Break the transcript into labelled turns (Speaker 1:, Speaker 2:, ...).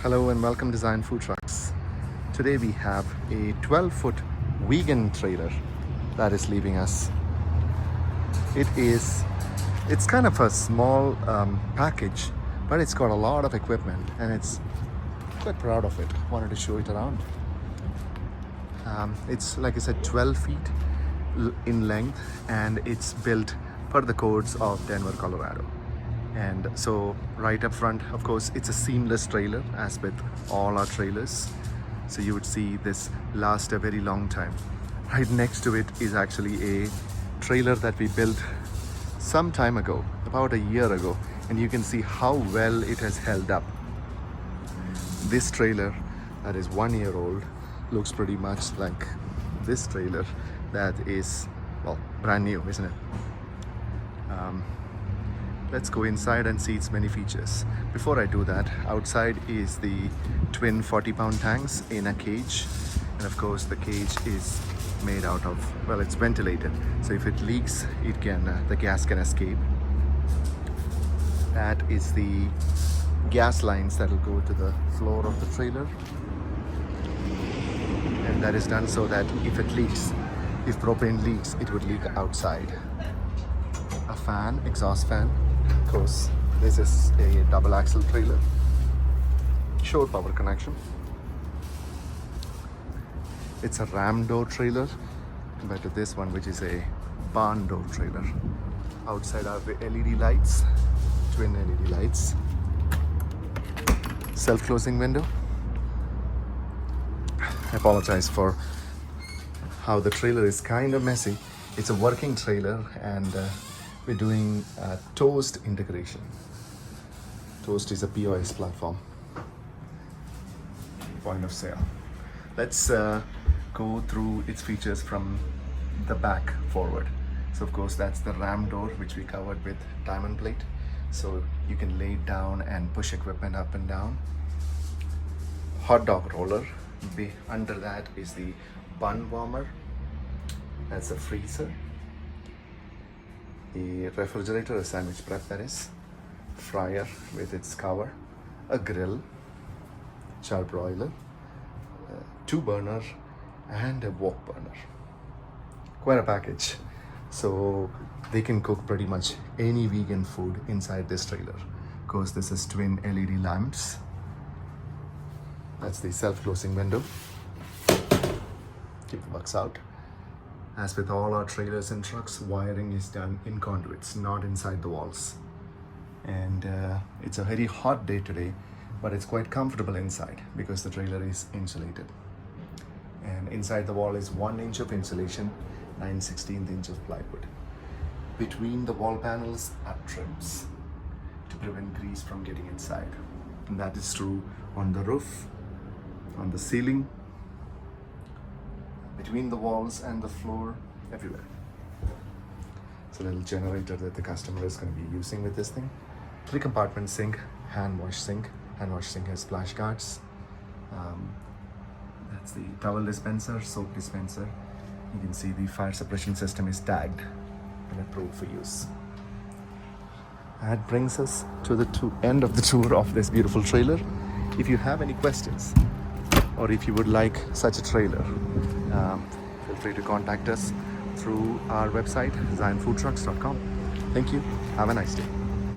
Speaker 1: Hello and welcome to Design Food Trucks. Today we have a 12-foot vegan trailer that is leaving us. It's kind of a small package, but it's got a lot of equipment and it's quite proud of it. Wanted to show it around. It's, like I said, 12 feet in length, and it's built per the codes of Denver, Colorado. And so right up front, of course, it's a seamless trailer, as with all our trailers. So you would see this last a very long time. Right next to it is actually a trailer that we built some time ago, about a year ago, and you can see how well it has held up. This trailer that is 1 year old looks pretty much like this trailer that is, well, brand new, isn't it? Let's go inside and see its many features. Before I do that, outside is the twin 40-pound tanks in a cage. And of course, the cage is made out of, well, it's ventilated. So if it leaks, the gas can escape. That is the gas lines that will go to the floor of the trailer. And that is done so that if propane leaks, it would leak outside. A fan, exhaust fan. Of course, this is a double axle trailer. Shore power connection. It's a ram door trailer compared to this one, which is a barn door trailer. Outside are the LED lights, twin LED lights. Self-closing window. I apologize for how the trailer is kind of messy. It's a working trailer, and we're doing Toast integration. Toast is a POS platform, point of sale. Let's go through its features from the back forward. So of course, that's the ram door, which we covered with diamond plate. So you can lay it down and push equipment up and down. Hot dog roller. Under that is the bun warmer. That's a freezer. A refrigerator, a sandwich prep, that is. Fryer with its cover. A grill. Charbroiler. 2 burner and a wok burner. Quite a package. So they can cook pretty much any vegan food inside this trailer. Of course, this is twin LED lamps. That's the self-closing window. Keep the bugs out. As with all our trailers and trucks, wiring is done in conduits, not inside the walls. And it's a very hot day today, but it's quite comfortable inside because the trailer is insulated. And inside the wall is 1 inch of insulation, 9/16 inch of plywood. Between the wall panels are trims to prevent grease from getting inside. And that is true on the roof, on the ceiling, between the walls and the floor, everywhere. It's a little generator that the customer is going to be using with this thing. 3 compartment sink, hand wash sink. Hand wash sink has splash guards. That's the towel dispenser, soap dispenser. You can see the fire suppression system is tagged and approved for use. That brings us to the end of the tour of this beautiful trailer. If you have any questions, or if you would like such a trailer, feel free to contact us through our website, designfoodtrucks.com. Thank you. Have a nice day.